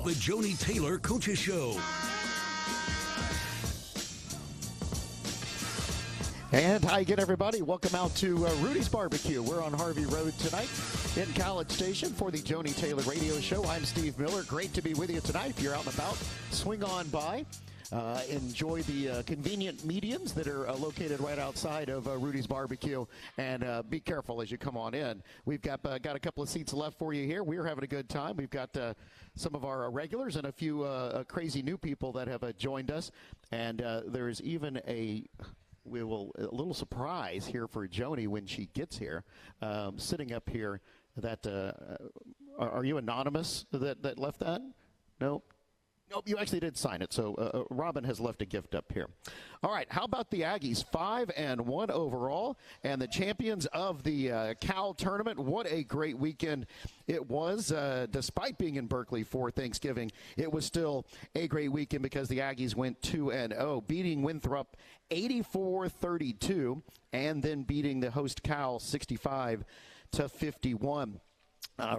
the Joni Taylor Coaches Show. And hi again, everybody. Welcome out to Rudy's Barbecue. We're on Harvey Road tonight in College Station for the Joni Taylor Radio Show. I'm Steve Miller. Great to be with you tonight. If you're out and about, swing on by. Enjoy the convenient mediums that are located right outside of Rudy's Barbecue, and be careful as you come on in. We've got a couple of seats left for you here. We're having a good time. We've got some of our regulars and a few crazy new people that have joined us, and there's even a little surprise here for Joni when she gets here, sitting up here. That are you anonymous that left that? No. Nope, you actually did sign it. So Robin has left a gift up here. All right, how about the Aggies? 5-1 overall, and the champions of the Cal tournament. What a great weekend it was. Despite being in Berkeley for Thanksgiving, it was still a great weekend because the Aggies went 2-0, beating Winthrop 84-32, and then beating the host Cal 65-51.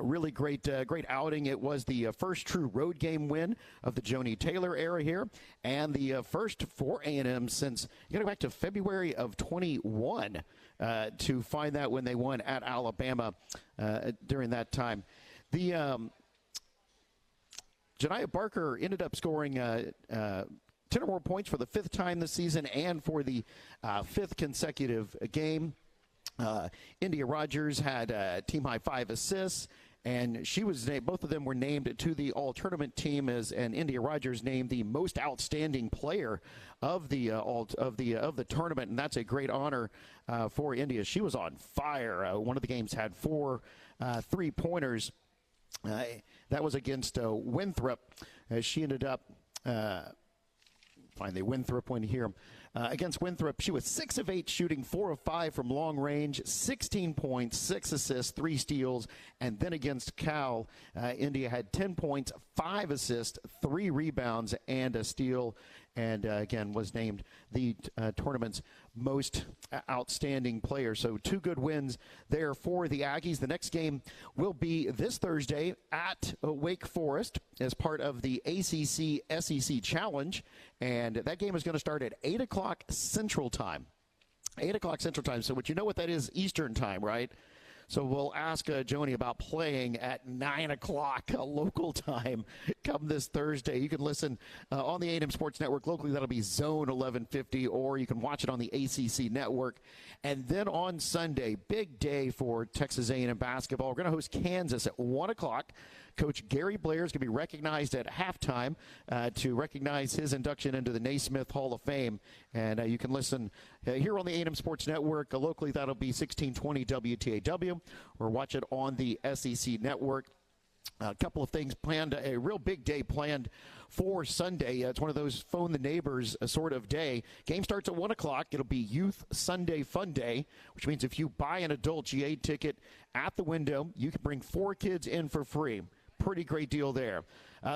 Really great outing. It was the first true road game win of the Joni Taylor era here, and the first for A&M since, you got to go back to February of 21 to find that when they won at Alabama during that time. The Janiah Barker ended up scoring 10 or more points for the fifth time this season and for the fifth consecutive game. India Rogers had team-high 5 assists, and she was both of them were named to the all-tournament team and India Rogers named the most outstanding player of the tournament, and that's a great honor for India. She was on fire. One of the games had 4 3-pointers. That was against Winthrop. She ended up find the Winthrop one here. Against Winthrop, she was 6 of 8 shooting, 4 of 5 from long range, 16 points, 6 assists, 3 steals. And then against Cal, India had 10 points, 5 assists, 3 rebounds, and a steal. And again, was named the tournament's most outstanding player. So 2 good wins there for the Aggies. The next game will be this Thursday at Wake Forest as part of the ACC-SEC Challenge. And that game is going to start at 8 o'clock Central Time. 8 o'clock Central Time. So what that is Eastern Time, right? So we'll ask Joni about playing at 9 o'clock local time come this Thursday. You can listen on the A&M Sports Network. Locally, that'll be Zone 1150, or you can watch it on the ACC Network. And then on Sunday, big day for Texas A&M basketball. We're going to host Kansas at 1 o'clock. Coach Gary Blair is going to be recognized at halftime to recognize his induction into the Naismith Hall of Fame. And you can listen here on the A&M Sports Network. Locally, that'll be 1620 WTAW, or watch it on the SEC Network. A couple of things planned, a real big day planned for Sunday. It's one of those phone the neighbors sort of day. Game starts at 1 o'clock. It'll be Youth Sunday Fun Day, which means if you buy an adult GA ticket at the window, you can bring 4 kids in for free. Pretty great deal there.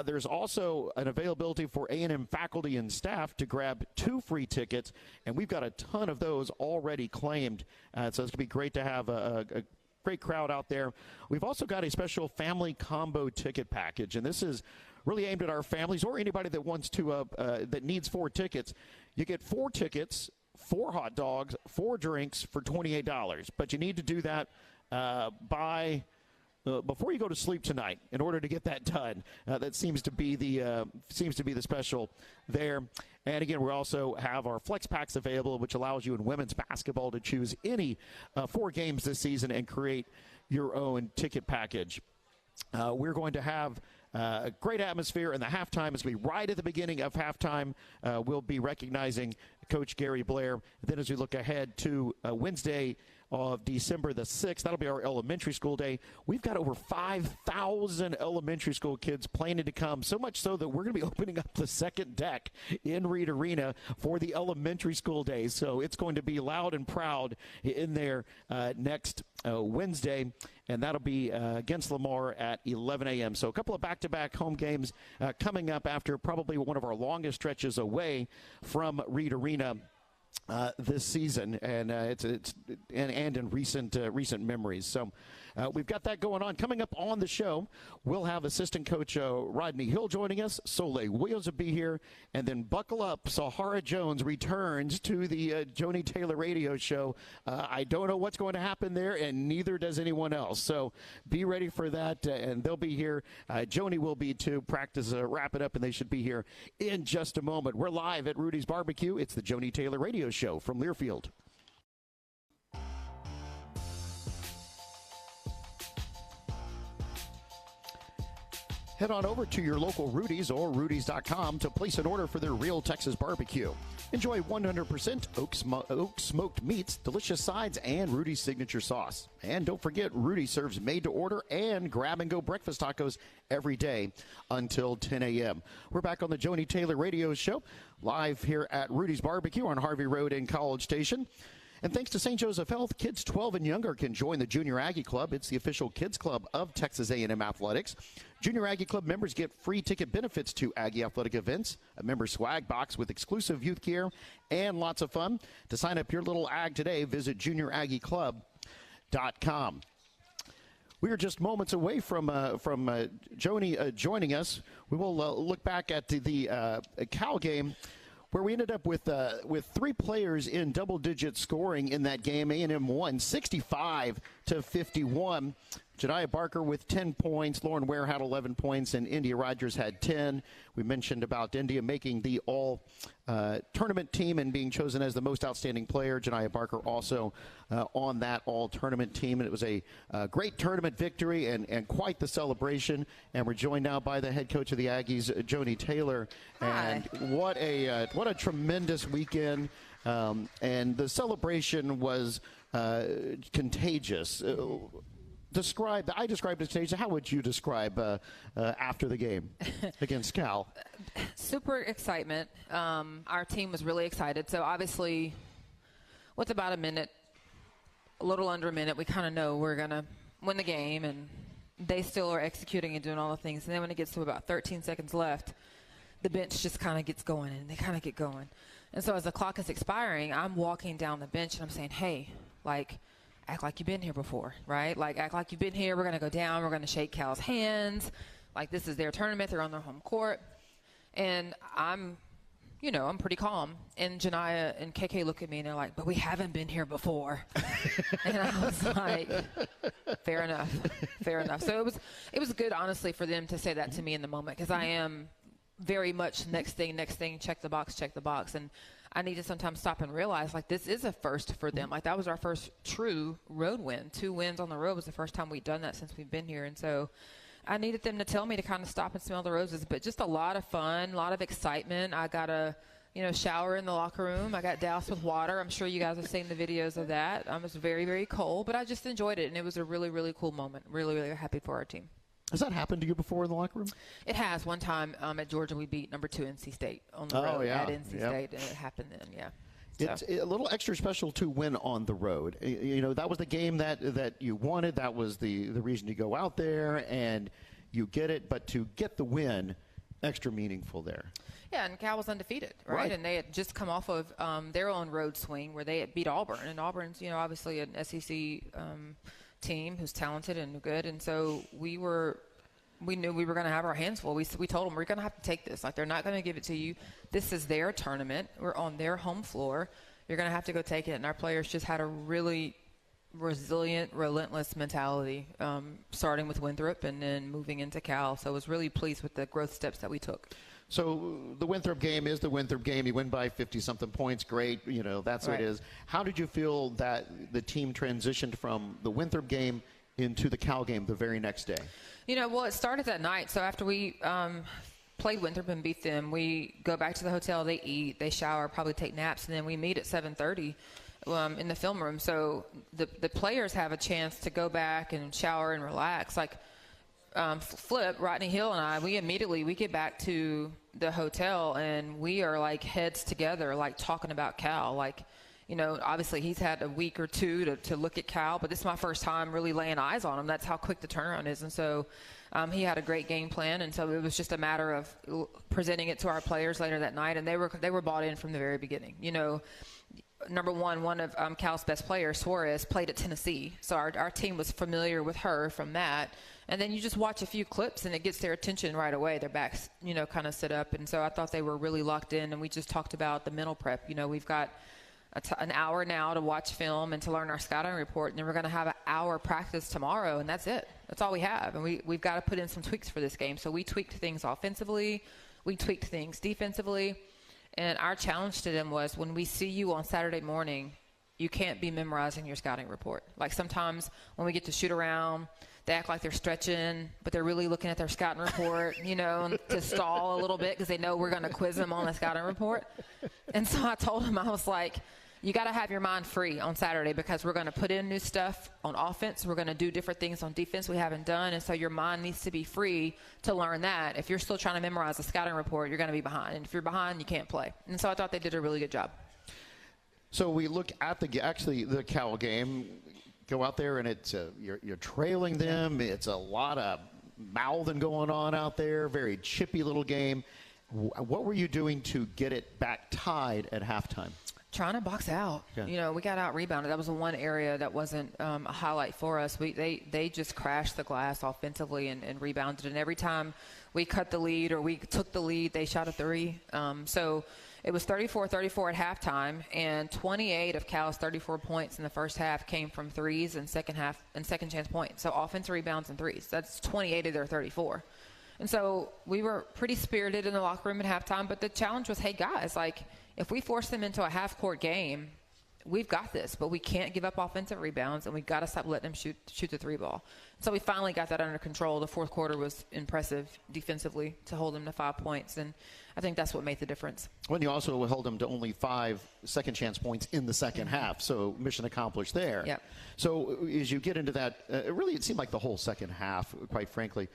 There's also an availability for A&M faculty and staff to grab 2 free tickets, and we've got a ton of those already claimed. So it's going to be great to have a great crowd out there. We've also got a special family combo ticket package, and this is really aimed at our families or anybody that wants to that needs 4 tickets. You get 4 tickets, 4 hot dogs, 4 drinks for $28, but you need to do that before you go to sleep tonight in order to get that done. That seems to be the special there. And again, we also have our flex packs available, which allows you in women's basketball to choose any 4 games this season and create your own ticket package. We're going to have a great atmosphere, and the halftime is going to be right at the beginning of halftime. We'll be recognizing Coach Gary Blair. Then as we look ahead to Wednesday of December the 6th, that'll be our elementary school day. We've got over 5,000 elementary school kids planning to come, so much so that we're going to be opening up the second deck in Reed Arena for the elementary school day. So it's going to be loud and proud in there next Wednesday, and that'll be against Lamar at 11 a.m. So a couple of back-to-back home games coming up after probably one of our longest stretches away from Reed Arena this season, and it's in recent memories. So we've got that going on. Coming up on the show, we'll have assistant coach Rodney Hill joining us. Solè Williams will be here. And then buckle up, Sahara Jones returns to the Joni Taylor Radio Show. I don't know what's going to happen there, and neither does anyone else. So be ready for that, and they'll be here. Joni will be too. Practice wrap it up, and they should be here in just a moment. We're live at Rudy's Barbecue. It's the Joni Taylor Radio Show from Learfield. Head on over to your local Rudy's or Rudy's.com to place an order for their real Texas barbecue. Enjoy 100% oak smoked meats, delicious sides, and Rudy's signature sauce. And don't forget, Rudy serves made-to-order and grab-and-go breakfast tacos every day until 10 a.m. We're back on the Joni Taylor Radio Show, live here at Rudy's Barbecue on Harvey Road in College Station. And thanks to St. Joseph Health, kids 12 and younger can join the Junior Aggie Club. It's the official kids club of Texas A&M Athletics. Junior Aggie Club members get free ticket benefits to Aggie athletic events, a member swag box with exclusive youth gear, and lots of fun. To sign up your little ag today, visit junioraggieclub.com. We are just moments away from Joni joining us. We will look back at the Cal game, where we ended up with three players in double-digit scoring in that game. A&M won 65-51. Jediah Barker with 10 points. Lauren Ware had 11 points, and India Rogers had 10. We mentioned about India making the all-tournament team and being chosen as the most outstanding player. Jediah Barker also on that all-tournament team. And it was a great tournament victory and quite the celebration. And we're joined now by the head coach of the Aggies, Joni Taylor. Hi. And what a tremendous weekend. And the celebration was contagious. I described it contagious. How would you describe after the game against Cal? Super excitement. Our team was really excited. So obviously, with about a little under a minute, we kind of know we're going to win the game, and they still are executing and doing all the things. And then when it gets to about 13 seconds left, the bench just kind of gets going, and they kind of get going. And so as the clock is expiring, I'm walking down the bench, and I'm saying, hey, act like you've been here before, right? Act like you've been here. We're going to go down. We're going to shake Cal's hands. This is their tournament. They're on their home court. And I'm pretty calm. And Janiah and KK look at me, and they're like, but we haven't been here before. And I was like, fair enough. So it was good, honestly, for them to say that to me in the moment, because I am very much next thing, check the box. And I need to sometimes stop and realize, this is a first for them. That was our first true road win. 2 wins on the road was the first time we'd done that since we've been here. And so I needed them to tell me to kind of stop and smell the roses. But just a lot of fun, a lot of excitement. I got a shower in the locker room. I got doused with water. I'm sure you guys have seen the videos of that. It was very, very cold, but I just enjoyed it. And it was a really, really cool moment. Really, really happy for our team. Has that happened to you before in the locker room? It has. One time at Georgia, we beat number 2 NC State on the road at NC State, and it happened then, yeah. It's a little extra special to win on the road. That was the game that you wanted. That was the reason to go out there, and you get it. But to get the win, extra meaningful there. Yeah, and Cal was undefeated, right? And they had just come off of their own road swing where they had beat Auburn. And Auburn's, obviously an SEC team who's talented and good, and so we knew we were going to have our hands full. We told them, we're going to have to take this. They're not going to give it to you. This is their tournament. We're on their home floor. You're going to have to go take it. And our players just had a really resilient, relentless mentality, starting with Winthrop and then moving into Cal. So I was really pleased with the growth steps that we took. So the Winthrop game is the Winthrop game. You win by 50-something points. Great. That's what it is. How did you feel that the team transitioned from the Winthrop game into the Cal game the very next day? Well, it started that night. So after we played Winthrop and beat them, we go back to the hotel, they eat, they shower, probably take naps, and then we meet at 7:30 in the film room. So the players have a chance to go back and shower and relax. Flip, Rodney Hill and I, we get back to the hotel, and we are heads together, talking about Cal. Obviously he's had a week or two to look at Cal, but this is my first time really laying eyes on him. That's how quick the turnaround is. And so he had a great game plan, and so it was just a matter of presenting it to our players later that night, and they were bought in from the very beginning. number one of Cal's best players, Suarez, played at Tennessee. So our team was familiar with her from that. And then you just watch a few clips and it gets their attention right away. Their backs, kind of sit up. And so I thought they were really locked in. And we just talked about the mental prep. We've got an hour now to watch film and to learn our scouting report. And then we're going to have an hour practice tomorrow. And that's it. That's all we have. And we've got to put in some tweaks for this game. So we tweaked things offensively. We tweaked things defensively. And our challenge to them was, when we see you on Saturday morning, you can't be memorizing your scouting report. Like sometimes when we get to shoot around, they act like they're stretching, but they're really looking at their scouting report, to stall a little bit because they know we're going to quiz them on the scouting report. And so I told them, I was like, you got to have your mind free on Saturday because we're going to put in new stuff on offense. We're going to do different things on defense we haven't done. And so your mind needs to be free to learn that. If you're still trying to memorize the scouting report, you're going to be behind. And if you're behind, you can't play. And so I thought they did a really good job. So we look at the Cal game, go out there and it's you're trailing them. It's a lot of mouthing going on out there. Very chippy little game. What were you doing to get it back tied at halftime? Trying to box out. Yeah. We got out rebounded. That was the one area that wasn't a highlight for us. They just crashed the glass offensively and rebounded. And every time we cut the lead or we took the lead, they shot a three. So it was 34-34 at halftime, and 28 of Cal's 34 points in the first half came from threes and second chance points. So offensive rebounds and threes. That's 28 of their 34. And so we were pretty spirited in the locker room at halftime, but the challenge was, hey, guys, if we force them into a half-court game, we've got this, but we can't give up offensive rebounds, and we've got to stop letting them shoot the three ball. So we finally got that under control. The fourth quarter was impressive defensively to hold them to 5 points, and I think that's what made the difference. Well, you also held them to only 5 second-chance points in the second half, so mission accomplished there. Yep. So as you get into that, it seemed like the whole second half, quite frankly,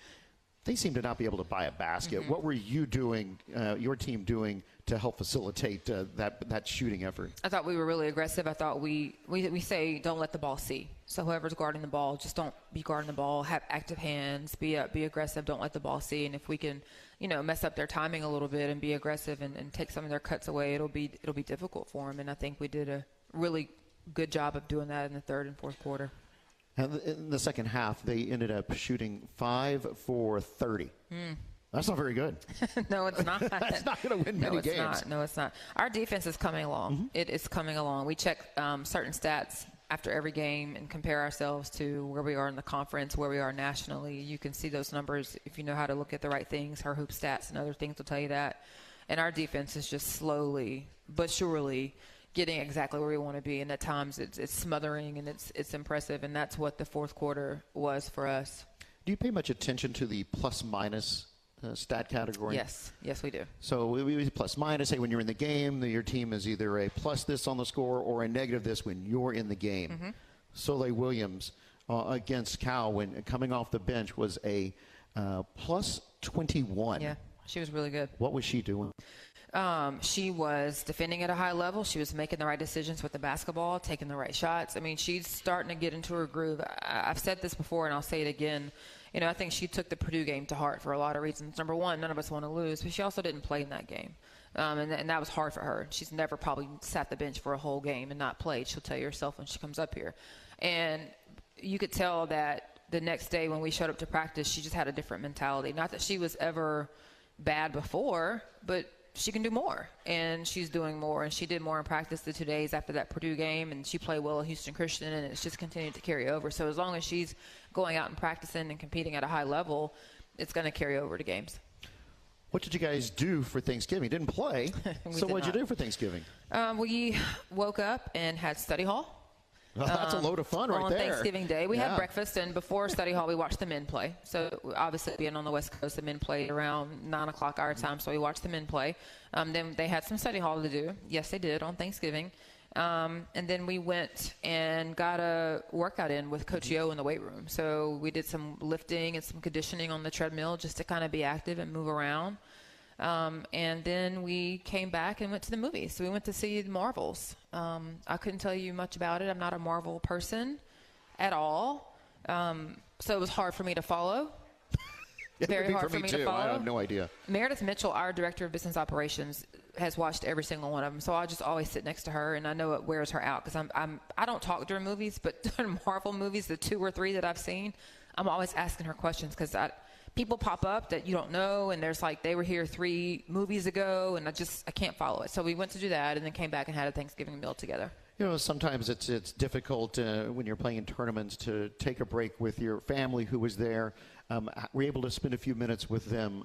they seemed to not be able to buy a basket. What were you doing, your team doing, to help facilitate that shooting effort? I thought we were really aggressive. I thought we say don't let the ball see. So whoever's guarding the ball, just don't be guarding the ball. Have active hands. Be aggressive. Don't let the ball see. And if we can, mess up their timing a little bit and be aggressive and take some of their cuts away, it'll be difficult for them. And I think we did a really good job of doing that in the third and fourth quarter. And in the second half, they ended up shooting 5 for 30. That's not very good. No, it's not. That's not going to win many games. No, it's not. Our defense is coming along. It is coming along. We check certain stats after every game and compare ourselves to where we are in the conference, where we are nationally. You can see those numbers if you know how to look at the right things. Our hoop stats and other things will tell you that. And our defense is just slowly but surely getting exactly where we want to be, and at times it's smothering and it's impressive, and that's what the fourth quarter was for us. Do you pay much attention to the plus-minus stat category? Yes, we do. So we plus-minus, say when you're in the game, your team is either a plus this on the score or a negative this when you're in the game. Solè Williams against Cal, when coming off the bench, was a plus 21. Yeah, she was really good. What was she doing? She was defending at a high level. She was making the right decisions with the basketball, taking the right shots. I mean, she's starting to get into her groove. I've said this before, and I'll say it again. I think she took the Purdue game to heart for a lot of reasons. Number one, none of us want to lose, but she also didn't play in that game. And that was hard for her. She's never probably sat the bench for a whole game and not played. She'll tell you herself when she comes up here. And you could tell that the next day when we showed up to practice, she just had a different mentality. Not that she was ever bad before, but she can do more, and she's doing more, and she did more in practice the 2 days after that Purdue game, and she played well at Houston Christian, and it's just continued to carry over. So as long as she's going out and practicing and competing at a high level, it's going to carry over to games. What did you guys do for Thanksgiving? You didn't play, so what did you do for Thanksgiving? We woke up and had study hall. Well, that's a load of fun right on there. On Thanksgiving Day. We had breakfast, and before study hall, we watched the men play. So, obviously, being on the West Coast, the men played around 9 o'clock our time, so we watched the men play. Then they had some study hall to do. Yes, they did on Thanksgiving. And then we went and got a workout in with Coach Yo in the weight room. So, we did some lifting and some conditioning on the treadmill just to kind of be active and move around. And then we came back and went to the movies. So we went to see the Marvels. I couldn't tell you much about it. I'm not a Marvel person at all. So it was hard for me to follow. very hard for me to follow. I have no idea. Meredith Mitchell, our director of business operations, has watched every single one of them. So I'll just always sit next to her, and I know it wears her out because I don't talk during movies, but during Marvel movies, the 2 or 3 that I've seen, I'm always asking her questions because people pop up that you don't know, and there's like, they were here 3 movies ago, and I can't follow it. So we went to do that, and then came back and had a Thanksgiving meal together. You know, sometimes it's difficult when you're playing in tournaments to take a break with your family who was there. Were you able to spend a few minutes with them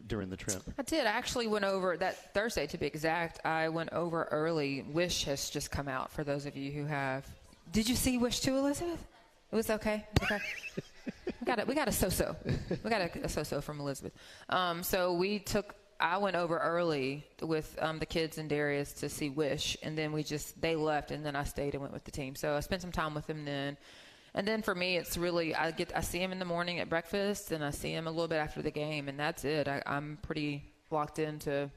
during the trip? I did. I actually went over that Thursday, to be exact. I went over early. Wish has just come out, for those of you who have. Did you see Wish 2, Elizabeth? It was okay. Okay. We got a so-so. We got a so-so from Elizabeth. So I went over early with the kids and Darius to see Wish, and then they left, and then I stayed and went with the team. So I spent some time with them then. And then for me, it's really, I see him in the morning at breakfast, and I see him a little bit after the game, and that's it. I'm pretty locked into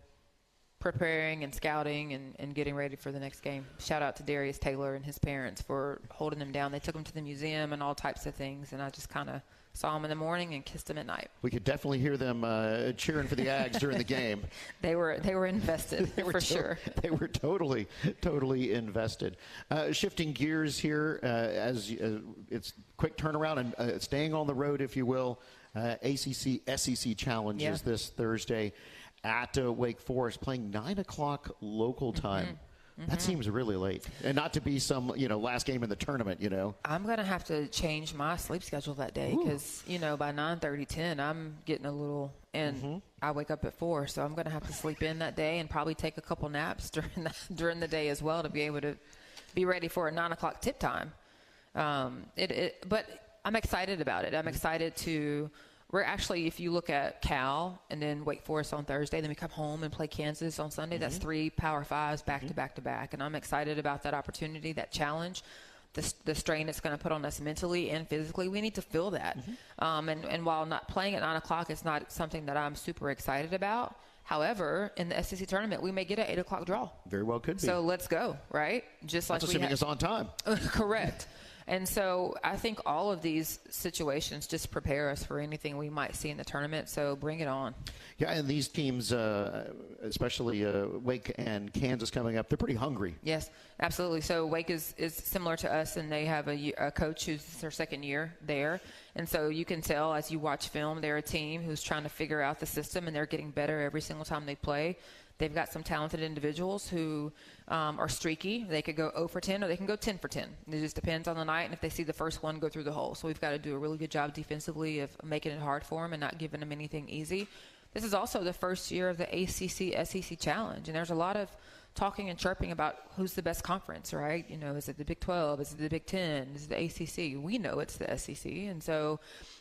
preparing and scouting and getting ready for the next game. Shout out to Darius Taylor and his parents for holding him down. They took him to the museum and all types of things, and I just kind of saw him in the morning and kissed him at night. We could definitely hear them cheering for the Ags during the game. They were invested, for sure. They were totally invested. Shifting gears here, as it's quick turnaround and staying on the road, if you will. ACC SEC challenges this Thursday at Wake Forest, playing 9 o'clock local time. That seems really late. And not to be some, last game in the tournament, I'm going to have to change my sleep schedule that day because, by 9:30, 10, I'm getting a little, and I wake up at 4. So I'm going to have to sleep in that day and probably take a couple naps during the day as well to be able to be ready for a 9 o'clock tip time. But I'm excited about it. I'm excited to... We're actually, if you look at Cal and then Wake Forest on Thursday, then we come home and play Kansas on Sunday. That's 3 Power 5s back to back to back. And I'm excited about that opportunity, that challenge, the strain it's going to put on us mentally and physically. We need to feel that. And while not playing at 9 o'clock, it's not something that I'm super excited about. However, in the SEC tournament, we may get an 8 o'clock draw. Very well could be. So let's go, right? Just like that's assuming it's on time. Correct. And so I think all of these situations just prepare us for anything we might see in the tournament. So bring it on. Yeah, and these teams, especially Wake and Kansas coming up, they're pretty hungry. Yes, absolutely. So Wake is similar to us, and they have a coach who's their second year there. And so you can tell as you watch film, they're a team who's trying to figure out the system, and they're getting better every single time they play. They've got some talented individuals who are streaky. They could go 0 for 10 or they can go 10 for 10. It just depends on the night and if they see the first one go through the hole. So we've got to do a really good job defensively of making it hard for them and not giving them anything easy. This is also the first year of the ACC SEC Challenge, and there's a lot of talking and chirping about who's the best conference, right? Is it the Big 12? Is it the Big 10? Is it the ACC? We know it's the SEC, and so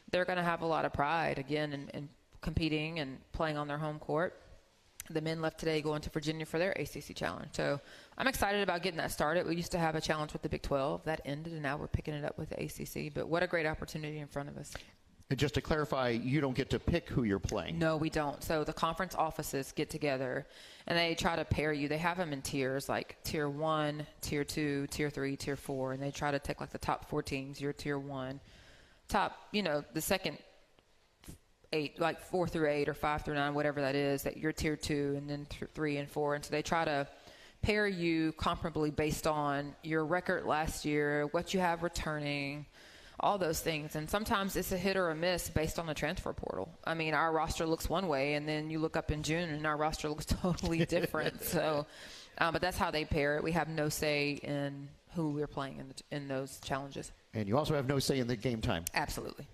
they're going to have a lot of pride, again, in competing and playing on their home court. The men left today going to Virginia for their ACC challenge. So I'm excited about getting that started. We used to have a challenge with the Big 12. That ended, and now we're picking it up with the ACC. But what a great opportunity in front of us. And just to clarify, you don't get to pick who you're playing. No, we don't. So the conference offices get together, and they try to pair you. They have them in tiers, like Tier 1, Tier 2, Tier 3, Tier 4. And they try to take, like, the top 4 teams, your Tier 1. Top, the second 8, like 4 through 8 or 5 through 9, whatever that is, that you're Tier 2, and then 3 and 4. And so they try to pair you comparably based on your record last year, what you have returning, all those things. And sometimes it's a hit or a miss based on the transfer portal. I mean, our roster looks one way, and then you look up in June, and our roster looks totally different. So, but that's how they pair it. We have no say in who we're playing in those challenges. And you also have no say in the game time. Absolutely.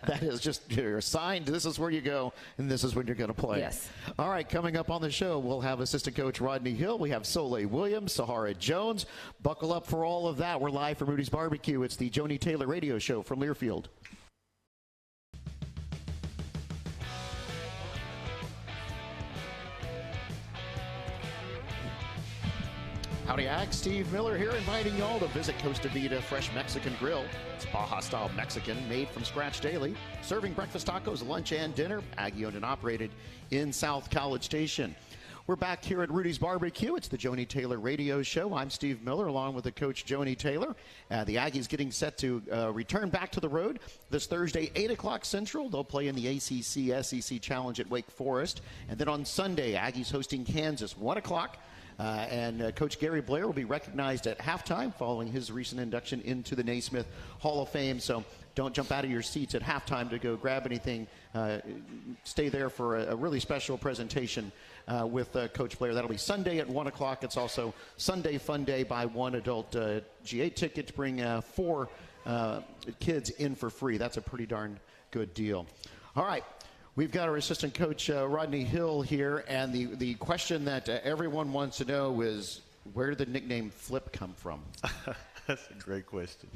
That is just, you're assigned, this is where you go, and this is when you're going to play. Yes. All right, coming up on the show, we'll have assistant coach Rodney Hill. We have Solè Williams, Sahara Jones. Buckle up for all of that. We're live from Rudy's Barbecue. It's the Joni Taylor Radio Show from Learfield. Howdy, Ag. Steve Miller here, inviting y'all to visit Costa Vida Fresh Mexican Grill. It's Baja-style Mexican, made from scratch daily, serving breakfast tacos, lunch, and dinner. Aggie owned and operated in South College Station. We're back here at Rudy's Barbecue. It's the Joni Taylor Radio Show. I'm Steve Miller, along with the coach Joni Taylor. The Aggies getting set to return back to the road this Thursday, 8 o'clock Central. They'll play in the ACC-SEC Challenge at Wake Forest. And then on Sunday, Aggies hosting Kansas, 1 o'clock. And Coach Gary Blair will be recognized at halftime following his recent induction into the Naismith Hall of Fame. So don't jump out of your seats at halftime to go grab anything. Stay there for a really special presentation with Coach Blair. That'll be Sunday at 1 o'clock. It's also Sunday Fun Day. Buy one adult G8 ticket to bring 4 kids in for free. That's a pretty darn good deal. All right. We've got our assistant coach, Rodney Hill, here, and the question that everyone wants to know is, where did the nickname Flip come from? That's a great question.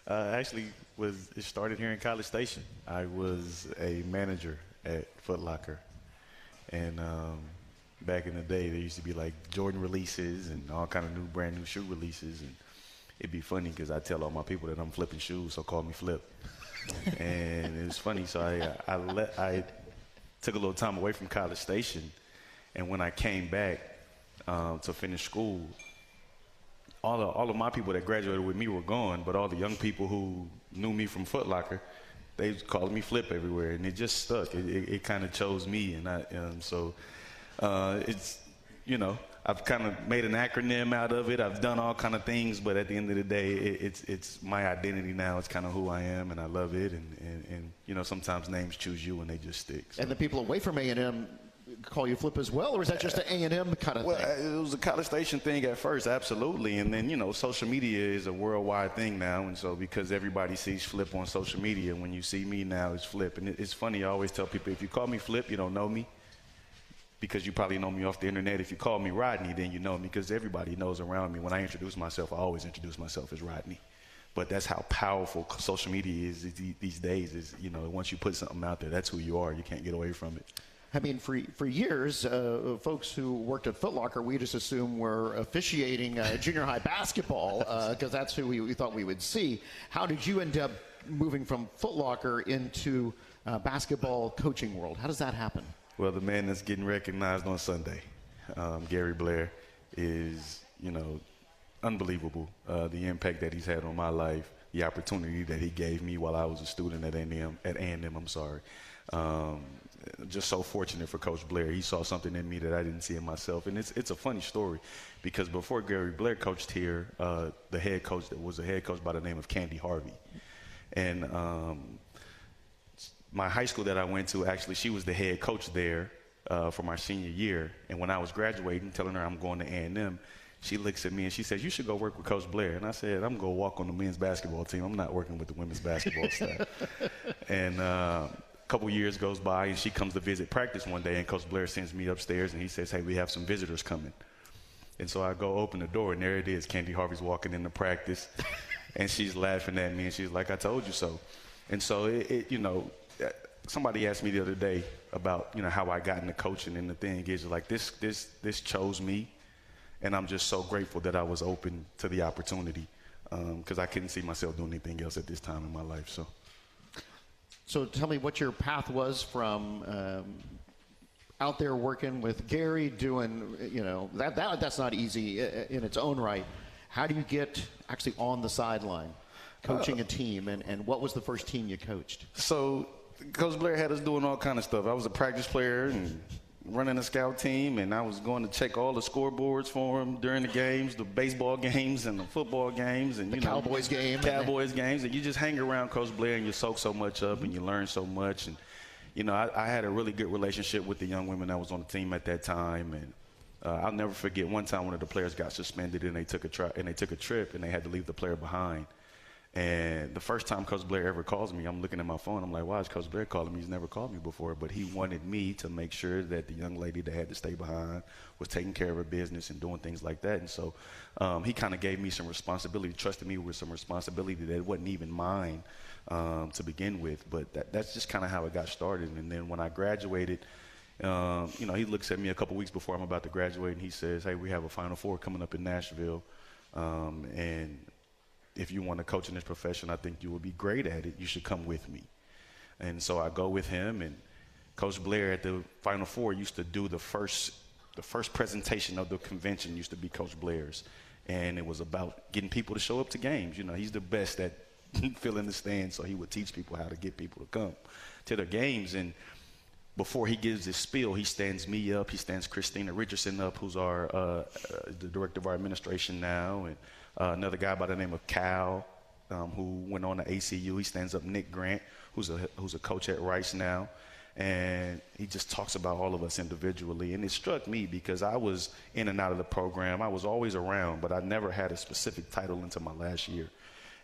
Actually, it started here in College Station. I was a manager at Foot Locker, and back in the day, there used to be like Jordan releases and all kind of brand new shoe releases, and it'd be funny because I tell all my people that I'm flipping shoes, so call me Flip. And it was funny, so I took a little time away from College Station, and when I came back to finish school, all of my people that graduated with me were gone, but all the young people who knew me from Foot Locker, they was calling me Flip everywhere, and it just stuck. It kind of chose me, and so it's, you know, I've kind of made an acronym out of it. I've done all kind of things, but at the end of the day, it's my identity now. It's kind of who I am, and I love it. And you know, sometimes names choose you, and they just stick. So. And the people away from A&M call you Flip as well, or is that just an A&M kind of thing? It was a College Station thing at first, absolutely. And then, you know, social media is a worldwide thing now, and so because everybody sees Flip on social media, when you see me now, it's Flip. And it's funny, I always tell people, if you call me Flip, you don't know me, because you probably know me off the internet. If you call me Rodney, then you know me, because everybody knows around me. When I introduce myself, I always introduce myself as Rodney. But that's how powerful social media is these days. Is, you know, once you put something out there, that's who you are. You can't get away from it. I mean, for years, folks who worked at Foot Locker, we just assumed were officiating junior high basketball, because that's who we thought we would see. How did you end up moving from Foot Locker into basketball coaching world? How does that happen? Well, the man that's getting recognized on Sunday, Gary Blair, is, you know, unbelievable. The impact that he's had on my life, the opportunity that he gave me while I was a student at A&M. I'm sorry. Just so fortunate for Coach Blair. He saw something in me that I didn't see in myself. And it's a funny story, because before Gary Blair coached here, the head coach was a head coach by the name of Candy Harvey. And my high school that I went to, actually, she was the head coach there for my senior year. And when I was graduating, telling her I'm going to A&M, she looks at me and she says, "You should go work with Coach Blair." And I said, "I'm going to walk on the men's basketball team. I'm not working with the women's basketball staff." And a couple years goes by, and she comes to visit practice one day, and Coach Blair sends me upstairs, and he says, "Hey, we have some visitors coming." And so I go open the door, and there it is. Candy Harvey's walking into practice, and she's laughing at me, and she's like, "I told you so." And so, you know, somebody asked me the other day about, you know, how I got into coaching, and the thing is, like, this chose me, and I'm just so grateful that I was open to the opportunity, because I couldn't see myself doing anything else at this time in my life. So tell me what your path was from out there working with Gary, doing, you know, that's not easy in its own right. How do you get actually on the sideline, coaching a team, and what was the first team you coached? So Coach Blair had us doing all kind of stuff. I was a practice player and running a scout team, and I was going to check all the scoreboards for him during the games, the baseball games and the football games, and Cowboys games, and you just hang around Coach Blair and you soak so much up and you learn so much. And you know, I had a really good relationship with the young women that was on the team at that time, and I'll never forget one time one of the players got suspended, and they took a trip and they had to leave the player behind. And the first time Coach Blair ever calls me, I'm looking at my phone. I'm like, why is Coach Blair calling me? He's never called me before. But he wanted me to make sure that the young lady that had to stay behind was taking care of her business and doing things like that. And so he kind of gave me some responsibility, trusted me with some responsibility that wasn't even mine to begin with. But that's just kind of how it got started. And then when I graduated, you know, he looks at me a couple weeks before I'm about to graduate, and he says, "Hey, we have a Final Four coming up in Nashville, and if you want to coach in this profession, I think you would be great at it. You should come with me." And so I go with him, and Coach Blair at the Final Four used to do the first the first presentation of the convention used to be Coach Blair's, and it was about getting people to show up to games. You know, he's the best at filling the stands, so he would teach people how to get people to come to the games. And before he gives his spiel, he stands me up. He stands Christina Richardson up, who's the director of our administration now, and another guy by the name of Cal, who went on to ACU. He stands up Nick Grant, who's a coach at Rice now. And he just talks about all of us individually. And it struck me because I was in and out of the program. I was always around, but I never had a specific title until my last year.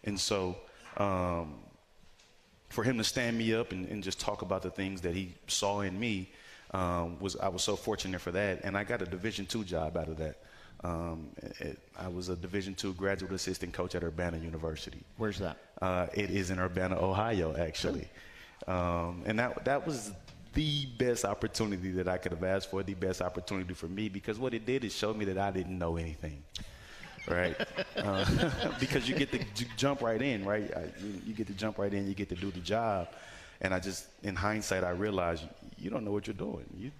And so for him to stand me up and just talk about the things that he saw in me, I was so fortunate for that. And I got a Division II job out of that. I was a Division II graduate assistant coach at Urbana University. Where's that? It is in Urbana, Ohio, actually. And that was the best opportunity that I could have asked for, the best opportunity for me, because what it did is show me that I didn't know anything, right? Because you get to jump right in, right? You get to jump right in, you get to do the job. And in hindsight, I realized you don't know what you're doing.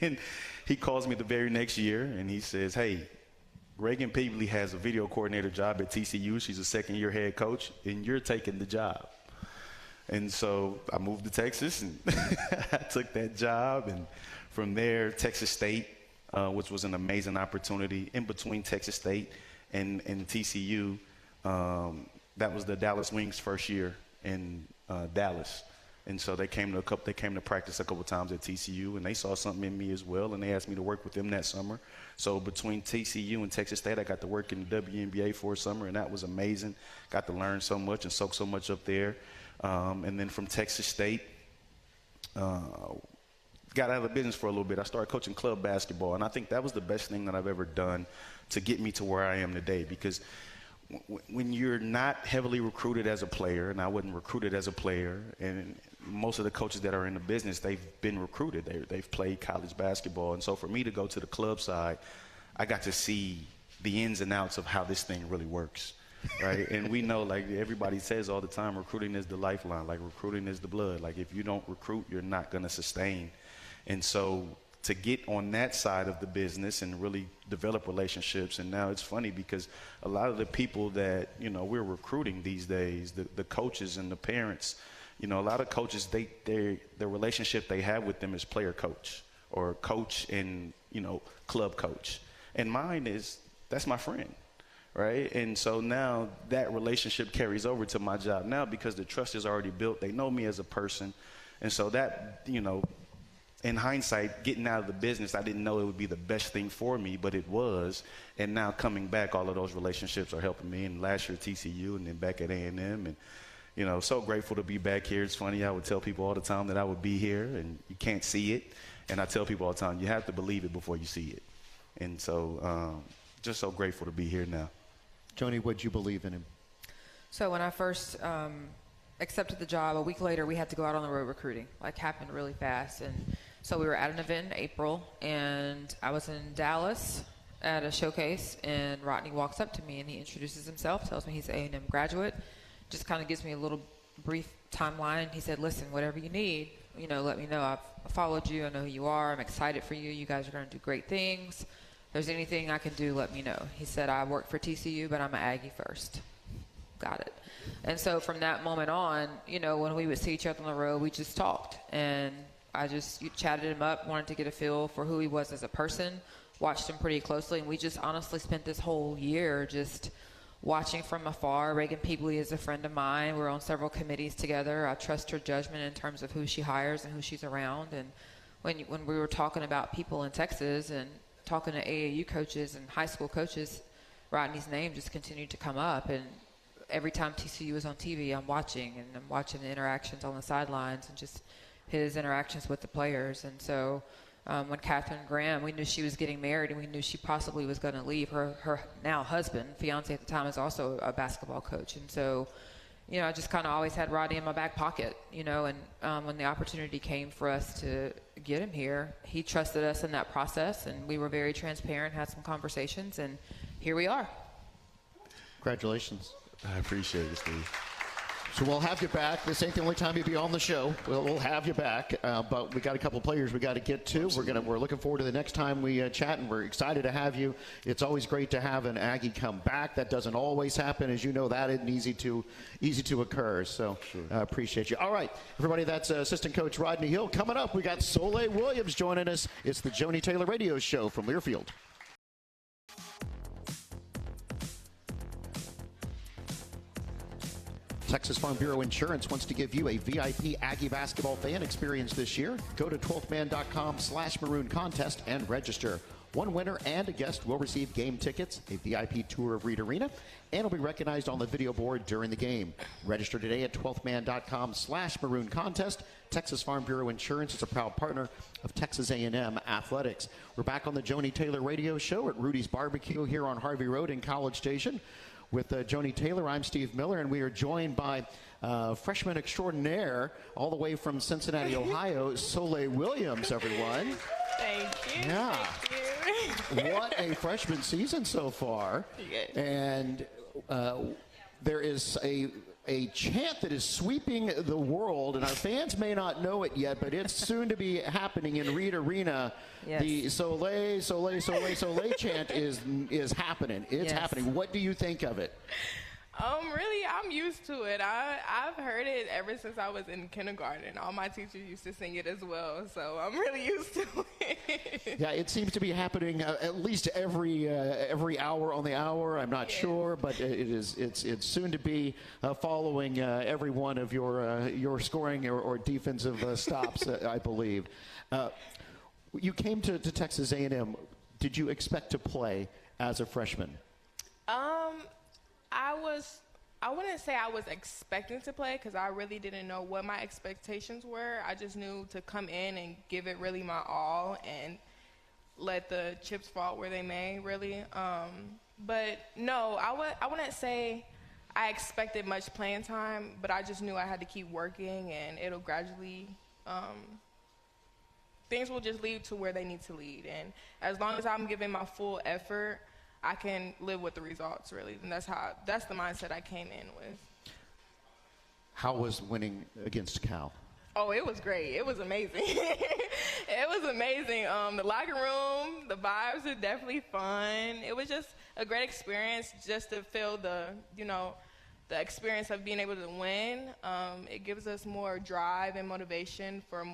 And he calls me the very next year, and he says, hey, Reagan Peebly has a video coordinator job at TCU. She's a second-year head coach, and you're taking the job. And so I moved to Texas, and I took that job. And from there, Texas State, which was an amazing opportunity. In between Texas State and TCU, that was the Dallas Wings' first year in Dallas. And so they came to practice a couple times at TCU, and they saw something in me as well, and they asked me to work with them that summer. So between TCU and Texas State, I got to work in the WNBA for a summer, and that was amazing. Got to learn so much and soak so much up there. And then from Texas State, got out of the business for a little bit. I started coaching club basketball, and I think that was the best thing that I've ever done to get me to where I am today, because when you're not heavily recruited as a player, and I wasn't recruited as a player, and most of the coaches that are in the business, they've been recruited. They've played college basketball. And so for me to go to the club side, I got to see the ins and outs of how this thing really works, right? And we know, like everybody says all the time, recruiting is the lifeline. Like recruiting is the blood. Like if you don't recruit, you're not going to sustain. And so to get on that side of the business and really develop relationships. And now it's funny because a lot of the people that, we're recruiting these days, the coaches and the parents, a lot of coaches, the relationship they have with them is player coach or coach and, club coach. And mine is, that's my friend, right? And so now that relationship carries over to my job now because the trust is already built. They know me as a person. And so that, in hindsight, getting out of the business, I didn't know it would be the best thing for me, but it was. And now coming back, all of those relationships are helping me. And last year, TCU, and then back at A&M. And, so grateful to be back here. It's funny, I would tell people all the time that I would be here, and you can't see it. And I tell people all the time, you have to believe it before you see it. And so just so grateful to be here now. Joni, what'd you believe in him? So when I first accepted the job, a week later, we had to go out on the road recruiting. Happened really fast. And so we were at an event in April, and I was in Dallas at a showcase, and Rodney walks up to me, and he introduces himself, tells me he's an A&M graduate, just kind of gives me a little brief timeline. He said, listen, whatever you need, let me know. I've followed you. I know who you are. I'm excited for you. You guys are going to do great things. If there's anything I can do, let me know. He said, I work for TCU, but I'm an Aggie first. Got it. And so from that moment on, when we would see each other on the road, we just talked. And I just chatted him up, wanted to get a feel for who he was as a person, watched him pretty closely, and we just honestly spent this whole year just watching from afar. Reagan Peebly is a friend of mine. We're on several committees together. I trust her judgment in terms of who she hires and who she's around. And when we were talking about people in Texas and talking to AAU coaches and high school coaches, Rodney's name just continued to come up. And every time TCU was on TV, I'm watching the interactions on the sidelines and just his interactions with the players. And so when Katherine Graham, we knew she was getting married and we knew she possibly was going to leave. Her now husband, fiance at the time, is also a basketball coach. And so, I just kind of always had Rodney in my back pocket, and when the opportunity came for us to get him here, he trusted us in that process, and we were very transparent, had some conversations, and here we are. Congratulations. I appreciate it, Steve. So we'll have you back. This ain't the only time you'll be on the show. We'll have you back. But we got a couple players we got to get to. We're looking forward to the next time we chat, and we're excited to have you. It's always great to have an Aggie come back. That doesn't always happen, as you know. That isn't easy to occur. So appreciate you. All right, everybody. That's assistant coach Rodney Hill. Coming up, we got Solè Williams joining us. It's the Joni Taylor Radio Show from Learfield. Texas Farm Bureau Insurance wants to give you a VIP Aggie basketball fan experience this year. Go to 12thman.com/maroon contest and register. One winner and a guest will receive game tickets, a VIP tour of Reed Arena, and will be recognized on the video board during the game. Register today at 12thman.com/maroon contest. Texas Farm Bureau Insurance is a proud partner of Texas A&M Athletics. We're back on the Joni Taylor Radio Show at Rudy's Barbecue here on Harvey Road in College Station. With Joni Taylor, I'm Steve Miller, and we are joined by freshman extraordinaire all the way from Cincinnati, Ohio, Solè Williams, everyone. Thank you. Yeah. Thank you. What a freshman season so far. And there is a chant that is sweeping the world, and our fans may not know it yet, but it's soon to be happening in Reed Arena. Yes. The Solè, Solè, Solè, Solè chant is happening. It's happening. What do you think of it? Really, I'm used to it. I've heard it ever since I was in kindergarten. All my teachers used to sing it as well, so I'm really used to it. Yeah, it seems to be happening at least every hour on the hour. I'm not sure, but it's soon to be following every one of your scoring or defensive stops, I believe. You came to Texas A&M. Did you expect to play as a freshman? I wouldn't say I was expecting to play because I really didn't know what my expectations were. I just knew to come in and give it really my all and let the chips fall where they may, really. But no, I wouldn't say I expected much playing time, but I just knew I had to keep working, and it'll gradually, things will just lead to where they need to lead. And as long as I'm giving my full effort, I can live with the results, really. And that's the mindset I came in with. How was winning against Cal? Oh, it was great. It was amazing. It was amazing. The locker room, the vibes are definitely fun. It was just a great experience just to feel the experience of being able to win. It gives us more drive and motivation for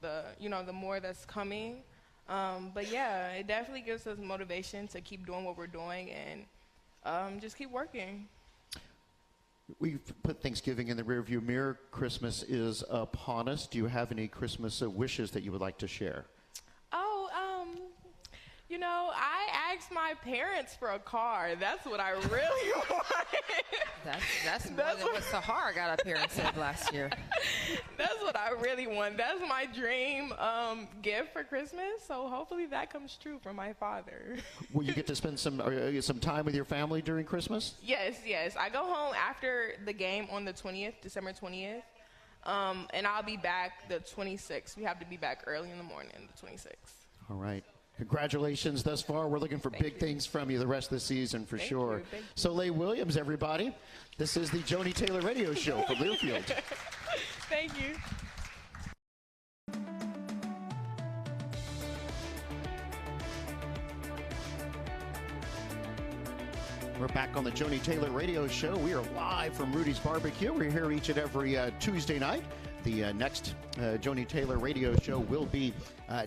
the more that's coming. But yeah, it definitely gives us motivation to keep doing what we're doing and just keep working. We've put Thanksgiving in the rearview mirror. Christmas is upon us. Do you have any Christmas wishes that you would like to share? I asked my parents for a car. That's what I really wanted. That's more than what Sahara got up here and said last year. That's what I really want. That's my dream gift for Christmas. So hopefully that comes true for my father. Will you get to spend some time with your family during Christmas? Yes. I go home after the game on the 20th, December 20th. And I'll be back the 26th. We have to be back early in the morning, the 26th. All right. Congratulations thus far. We're looking for big things from you the rest of the season for sure. Solè Williams, everybody. This is the Joni Taylor Radio Show from Learfield. Thank you. We're back on the Joni Taylor Radio Show. We are live from Rudy's Barbecue. We're here each and every Tuesday night. The next Joni Taylor Radio Show will be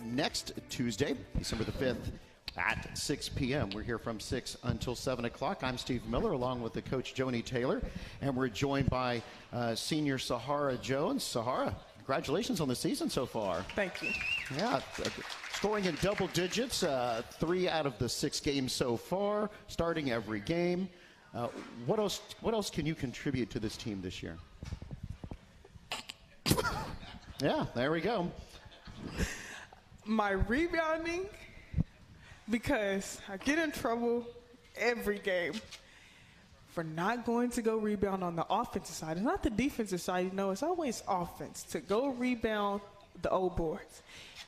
next Tuesday, December the 5th at 6 p.m. We're here from 6 until 7 o'clock. I'm Steve Miller along with the coach Joni Taylor, and we're joined by senior Sahara Jones. Sahara, congratulations on the season so far. Thank you. Yeah, scoring in double digits, 3 out of the 6 games so far, starting every game. What else can you contribute to this team this year? Yeah, there we go. My rebounding, because I get in trouble every game for not going to go rebound on the offensive side. It's not the defensive side, it's always offense, to go rebound the old boards.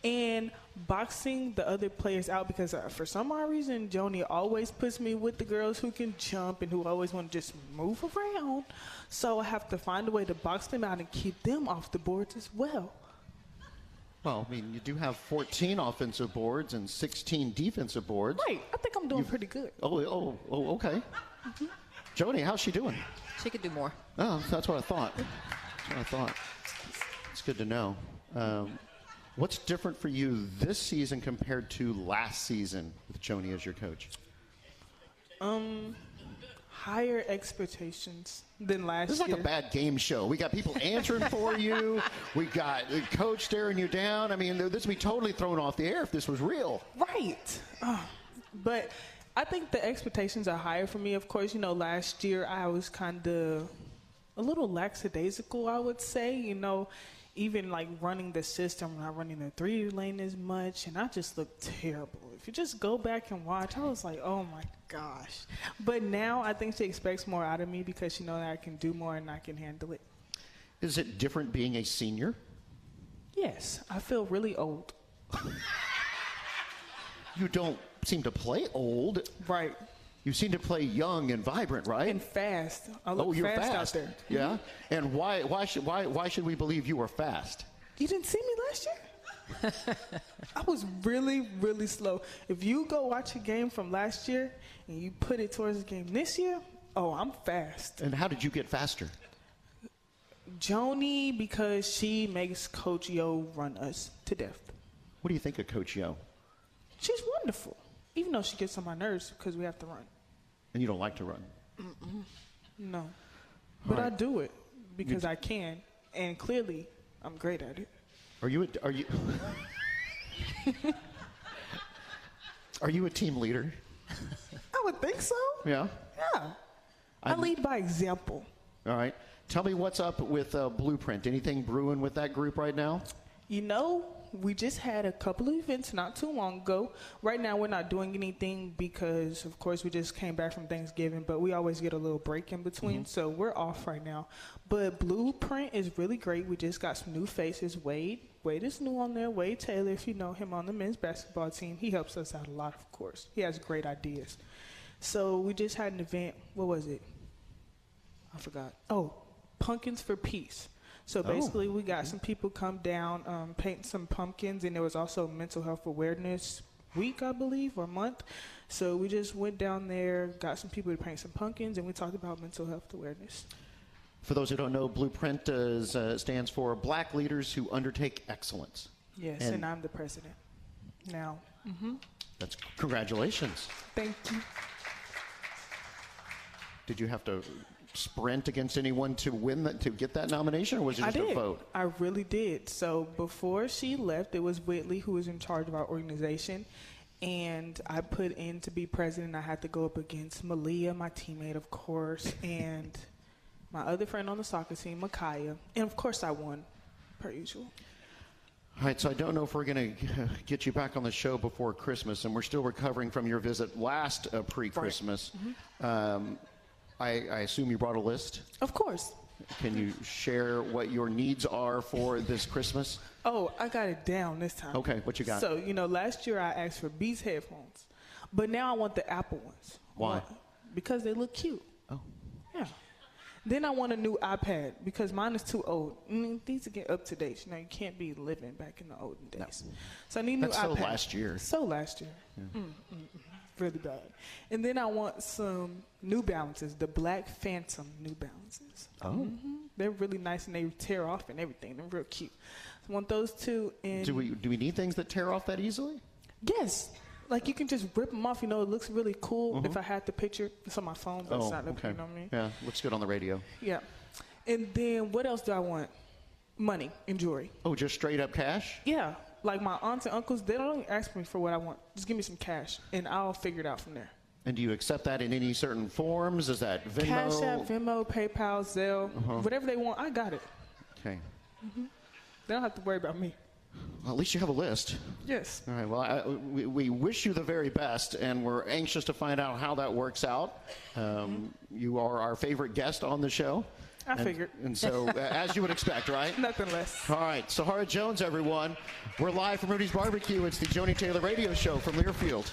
and boxing the other players out, because for some odd reason, Joni always puts me with the girls who can jump and who always want to just move around. So I have to find a way to box them out and keep them off the boards as well. Well, I mean, you do have 14 offensive boards and 16 defensive boards. Right. I think I'm doing pretty good. Oh, okay. Joni, how's she doing? She could do more. Oh, that's what I thought. It's good to know. What's different for you this season compared to last season with Joni as your coach? Higher expectations than last year. This is like a bad game show. We got people answering for you. We got the coach staring you down. I mean, this would be totally thrown off the air if this was real. Right. But I think the expectations are higher for me. Of course, last year I was kind of a little lackadaisical, I would say. Even like running the system, not running the 3 lane as much, and I just looked terrible. If you just go back and watch, I was like, oh my gosh. But now I think she expects more out of me because she knows that I can do more and I can handle it. Is it different being a senior? Yes, I feel really old. You don't seem to play old. Right. You seem to play young and vibrant, right? And fast. I look you're fast fast out there. Yeah. And why should we believe you were fast? You didn't see me last year? I was really, really slow. If you go watch a game from last year and you put it towards the game this year, I'm fast. And how did you get faster? Joni, because she makes Coach Yo run us to death. What do you think of Coach Yo? She's wonderful, even though she gets on my nerves because we have to run. And you don't like to run? No. But right. I do it because I can, and clearly I'm great at it. Are you Are you a team leader? I would think so. Yeah. Yeah. I lead by example. All right. Tell me what's up with Blueprint. Anything brewing with that group right now? We just had a couple of events not too long ago. Right now, we're not doing anything because, of course, we just came back from Thanksgiving, but we always get a little break in between, so we're off right now. But Blueprint is really great. We just got some new faces. Wade is new on there. Wade Taylor, if you know him, on the men's basketball team. He helps us out a lot, of course. He has great ideas. So we just had an event. What was it? I forgot. Oh, Pumpkins for Peace. So basically, we got some people come down, paint some pumpkins, and there was also Mental Health Awareness Week, I believe, or month. So we just went down there, got some people to paint some pumpkins, and we talked about mental health awareness. For those who don't know, Blueprint stands for Black Leaders Who Undertake Excellence. Yes, and I'm the president now. That's congratulations. Thank you. Did you have to sprint against anyone to get that nomination, or was it just a vote? I really did. So before she left, it was Whitley who was in charge of our organization, and I put in to be president. I had to go up against Malia, my teammate, of course, and my other friend on the soccer team, Micaiah, and of course I won, per usual. All right, so I don't know if we're going to get you back on the show before Christmas, and we're still recovering from your visit last pre-Christmas. Right. I assume you brought a list? Of course. Can you share what your needs are for this Christmas? Oh, I got it down this time. Okay, what you got? So, last year I asked for Beats headphones, but now I want the Apple ones. Why? Because they look cute. Oh. Yeah. Then I want a new iPad because mine is too old. These to get up to date. You can't be living back in the olden days. No. So I need a new iPad. That's so last year. So last year. Yeah. Really bad. And then I want some New Balances, the Black Phantom New Balances. Oh. They're really nice and they tear off and everything. They're real cute. I want those two. And do we need things that tear off that easily? Yes. Like you can just rip them off. It looks really cool. If I had the picture, it's on my phone, but it's not looking. Okay. You know what I mean? Yeah, looks good on the radio. Yeah. And then what else do I want? Money and jewelry. Oh, just straight up cash? Yeah. Like my aunts and uncles, they don't ask me for what I want. Just give me some cash, and I'll figure it out from there. And do you accept that in any certain forms? Is that Venmo? Cash App, Venmo, PayPal, Zelle, whatever they want, I got it. Okay. They don't have to worry about me. Well, at least you have a list. Yes. All right. Well, we wish you the very best, and we're anxious to find out how that works out. You are our favorite guest on the show. I figured. And so, as you would expect, right? Nothing less. All right, Sahara Jones, everyone. We're live from Rudy's Barbecue. It's the Joni Taylor Radio Show from Learfield.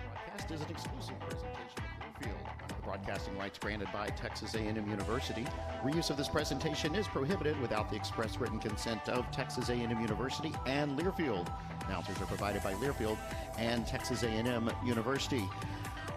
Broadcast is an exclusive presentation of Learfield under the broadcasting rights granted by Texas A&M University. Reuse of this presentation is prohibited without the express written consent of Texas A&M University and Learfield. Announcers are provided by Learfield and Texas A&M University.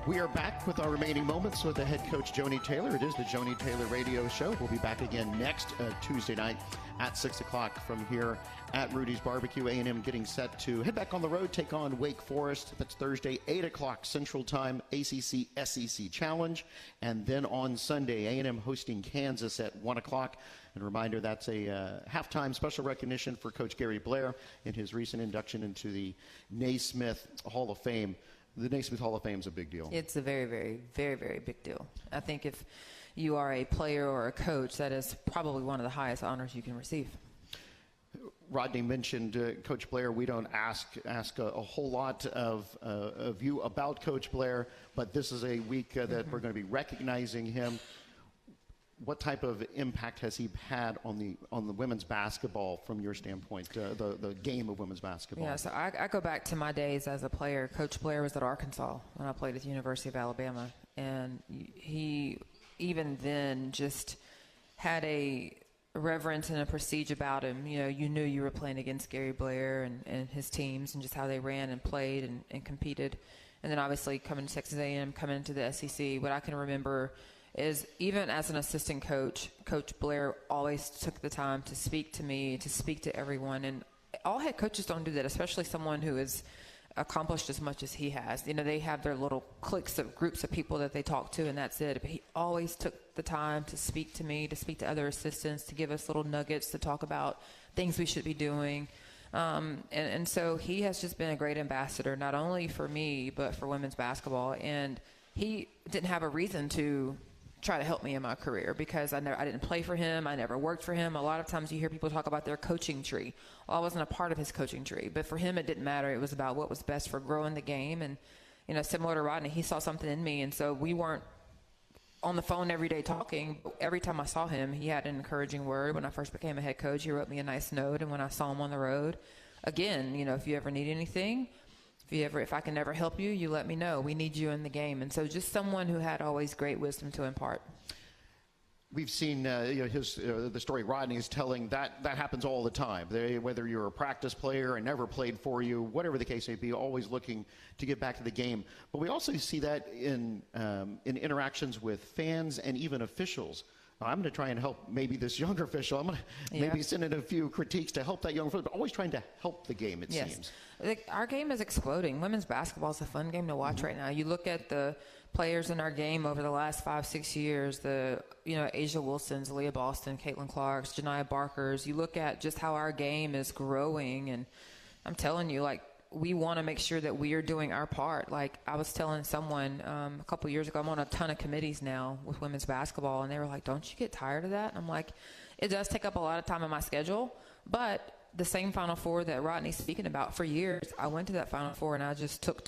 We are back with our remaining moments with the head coach, Joni Taylor. It is the Joni Taylor Radio Show. We'll be back again next Tuesday night at 6 o'clock from here at Rudy's Barbecue. A&M getting set to head back on the road, take on Wake Forest. That's Thursday, 8 o'clock Central Time, ACC-SEC Challenge. And then on Sunday, A&M hosting Kansas at 1 o'clock. And a reminder, that's a halftime special recognition for Coach Gary Blair in his recent induction into the Naismith Hall of Fame. The Naismith Hall of Fame is a big deal. It's a very, very, very, very big deal. I think if you are a player or a coach, that is probably one of the highest honors you can receive. Rodney mentioned Coach Blair. We don't ask a whole lot of you about Coach Blair, but this is a week that we're going to be recognizing him. What type of impact has he had on the women's basketball from your standpoint, the game of women's basketball? Yeah, so I go back to my days as a player. Coach Blair was at Arkansas when I played at the University of Alabama, and he even then just had a reverence and a prestige about him. You know, you knew you were playing against Gary Blair and his teams and just how they ran and played and competed. And then obviously coming to Texas A&M, coming into the SEC, what I can remember is even as an assistant coach, Coach Blair always took the time to speak to me, to speak to everyone. And all head coaches don't do that, especially someone who has accomplished as much as he has. You know, they have their little cliques of groups of people that they talk to, and that's it. But he always took the time to speak to me, to speak to other assistants, to give us little nuggets, to talk about things we should be doing. And so he has just been a great ambassador, not only for me, but for women's basketball. And he didn't have a reason to try to help me in my career because I didn't play for him. I never worked for him. A lot of times you hear people talk about their coaching tree. Well, I wasn't a part of his coaching tree, but for him it didn't matter. It was about what was best for growing the game. And, you know, similar to Rodney, he saw something in me. And so we weren't on the phone every day talking. Every time I saw him, he had an encouraging word. When I first became a head coach, he wrote me a nice note. And when I saw him on the road, again, you know, if you ever need anything, if I can ever help you, you let me know. We need you in the game. And so just someone who had always great wisdom to impart. We've seen the story Rodney is telling, that happens all the time. Whether you're a practice player and never played for you, whatever the case may be, always looking to get back to the game. But we also see that in interactions with fans and even officials. I'm going to try and help maybe this younger official. I'm going to maybe send in a few critiques to help that young official, but always trying to help the game, it seems. Our game is exploding. Women's basketball is a fun game to watch right now. You look at the players in our game over the last 5-6 years, Asia Wilsons, Leah Boston, Caitlin Clarks, Janiah Barkers. You look at just how our game is growing, and I'm telling you, we want to make sure that we are doing our part. Like I was telling someone a couple years ago, I'm on a ton of committees now with women's basketball, and they were like, don't you get tired of that? And I'm like, it does take up a lot of time in my schedule, but the same Final Four that Rodney's speaking about for years, I went to that Final Four and I just took.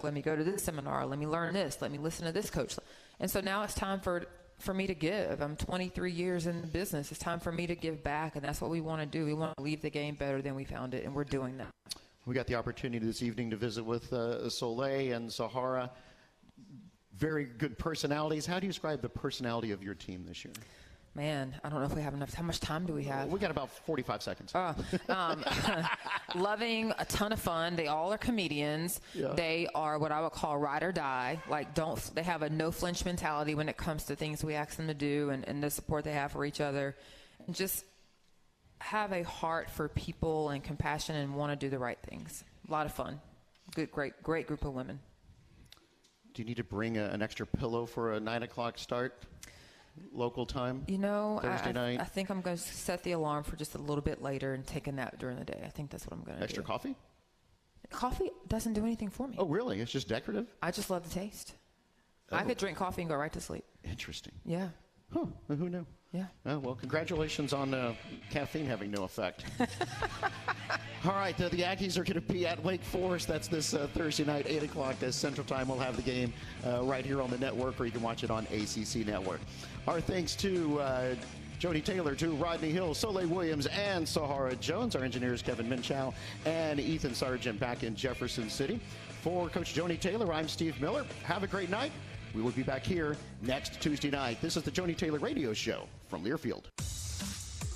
Let me go to this seminar. Let me learn this. Let me listen to this coach. And so now it's time for me to give. I'm 23 years in the business. It's time for me to give back, and that's what we want to do. We want to leave the game better than we found it, and we're doing that. We got the opportunity this evening to visit with Solè and Sahara. Very good personalities. How do you describe the personality of your team this year? Man, I don't know if we have enough. How much time do we have? We got about 45 seconds. Loving, a ton of fun. They all are comedians. Yeah. They are what I would call ride or die. They have a no flinch mentality when it comes to things we ask them to do and the support they have for each other. And just have a heart for people and compassion and want to do the right things. A lot of fun. Good, great group of women. Do you need to bring an extra pillow for a 9 o'clock start? Local time? Thursday night? I think I'm going to set the alarm for just a little bit later and take a nap during the day. I think that's what I'm going to do. Extra coffee? Coffee doesn't do anything for me. Oh, really? It's just decorative? I just love the taste. Oh. I could drink coffee and go right to sleep. Interesting. Yeah. Huh. Who knew? Yeah. Oh, well, congratulations on caffeine having no effect. All right, the Aggies are going to be at Wake Forest. That's this Thursday night, 8 o'clock Central Time. We'll have the game right here on the network, or you can watch it on ACC Network. Our thanks to Joni Taylor, to Rodney Hill, Solè Williams, and Sahara Jones. Our engineers, Kevin Minchow and Ethan Sargent, back in Jefferson City. For Coach Joni Taylor, I'm Steve Miller. Have a great night. We will be back here next Tuesday night. This is the Joni Taylor Radio Show from Learfield.